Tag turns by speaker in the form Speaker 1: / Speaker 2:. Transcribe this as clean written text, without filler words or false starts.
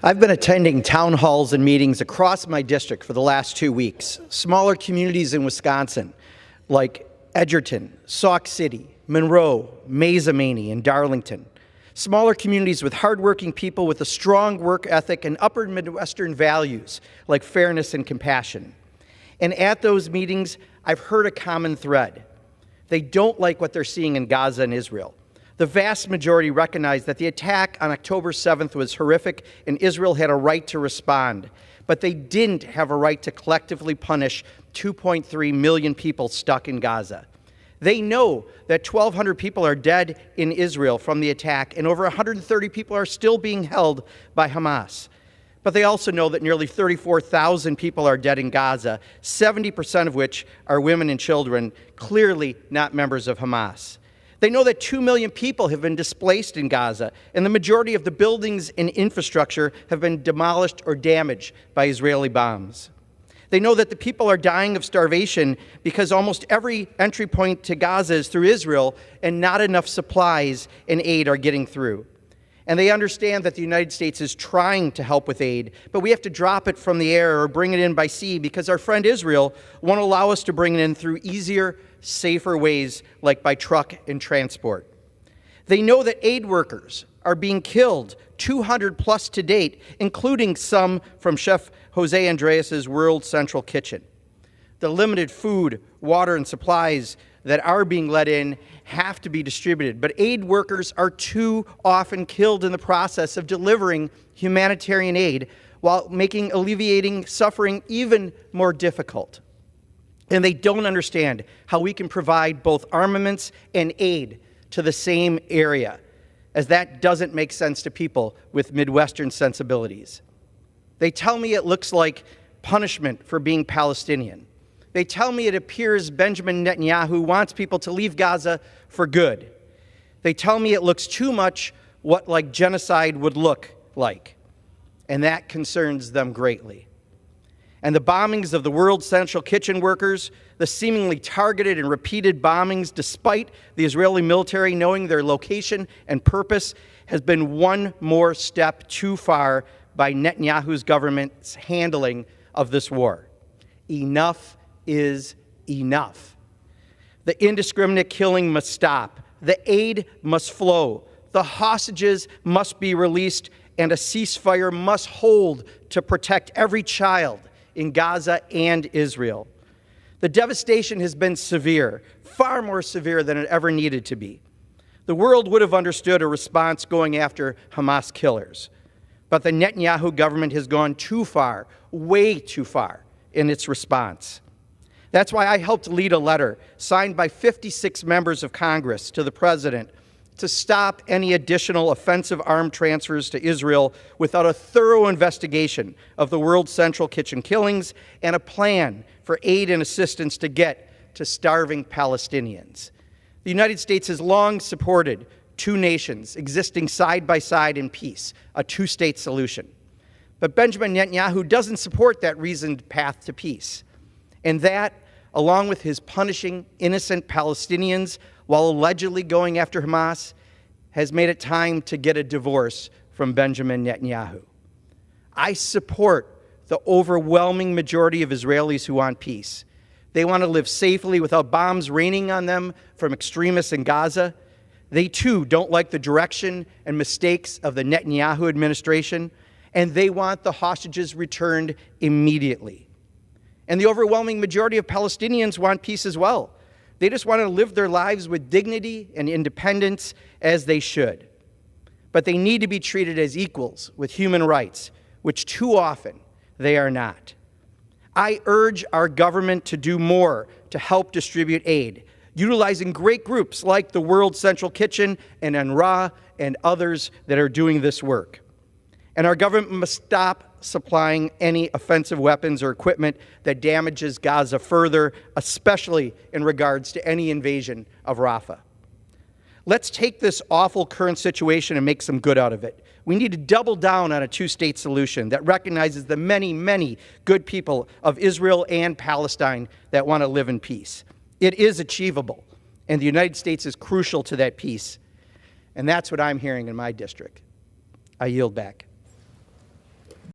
Speaker 1: I've been attending town halls and meetings across my district for the last 2 weeks. Smaller communities in Wisconsin like Edgerton, Sauk City, Monroe, Mazomanie, and Darlington. Smaller communities with hardworking people with a strong work ethic and upper Midwestern values like fairness and compassion. And at those meetings, I've heard a common thread. They don't like what they're seeing in Gaza and Israel. The vast majority recognize that the attack on October 7th was horrific and Israel had a right to respond, but they didn't have a right to collectively punish 2.3 million people stuck in Gaza. They know that 1,200 people are dead in Israel from the attack and over 130 people are still being held by Hamas. But they also know that nearly 34,000 people are dead in Gaza, 70% of which are women and children, clearly not members of Hamas. They know that 2 million people have been displaced in Gaza, and the majority of the buildings and infrastructure have been demolished or damaged by Israeli bombs. They know that the people are dying of starvation because almost every entry point to Gaza is through Israel, and not enough supplies and aid are getting through. And they understand that the United States is trying to help with aid, but we have to drop it from the air or bring it in by sea because our friend Israel won't allow us to bring it in through easier, safer ways like by truck and transport. They know that aid workers are being killed, 200 plus to date, including some from Chef Jose Andreas' World Central Kitchen. The limited food, water, and supplies that are being let in have to be distributed, but aid workers are too often killed in the process of delivering humanitarian aid while making alleviating suffering even more difficult. And they don't understand how we can provide both armaments and aid to the same area, as that doesn't make sense to people with Midwestern sensibilities. They tell me it looks like punishment for being Palestinian. They tell me it appears Benjamin Netanyahu wants people to leave Gaza for good. They tell me it looks too much what like genocide would look like, and that concerns them greatly. And the bombings of the World Central Kitchen workers, the seemingly targeted and repeated bombings despite the Israeli military knowing their location and purpose, has been one more step too far by Netanyahu's government's handling of this war. Enough is enough. The indiscriminate killing must stop. The aid must flow. The hostages must be released, and a ceasefire must hold to protect every child in Gaza and Israel. The devastation has been severe, far more severe than it ever needed to be. The world would have understood a response going after Hamas killers. But the Netanyahu government has gone too far, way too far, in its response. That's why I helped lead a letter signed by 56 members of Congress to the president to stop any additional offensive armed transfers to Israel without a thorough investigation of the World Central Kitchen killings and a plan for aid and assistance to get to starving Palestinians. The United States has long supported two nations existing side by side in peace, a two-state solution. But Benjamin Netanyahu doesn't support that reasoned path to peace. And that, along with his punishing innocent Palestinians while allegedly going after Hamas, has made it time to get a divorce from Benjamin Netanyahu. I support the overwhelming majority of Israelis who want peace. They want to live safely without bombs raining on them from extremists in Gaza. They, too, don't like the direction and mistakes of the Netanyahu administration, and they want the hostages returned immediately. And the overwhelming majority of Palestinians want peace as well. They just want to live their lives with dignity and independence as they should. But they need to be treated as equals with human rights, which too often they are not. I urge our government to do more to help distribute aid, utilizing great groups like the World Central Kitchen and UNRWA and others that are doing this work. And our government must stop supplying any offensive weapons or equipment that damages Gaza further, especially in regards to any invasion of Rafah. Let's take this awful current situation and make some good out of it. We need to double down on a two-state solution that recognizes the many, many good people of Israel and Palestine that want to live in peace. It is achievable, and the United States is crucial to that peace. And that's what I'm hearing in my district. I yield back.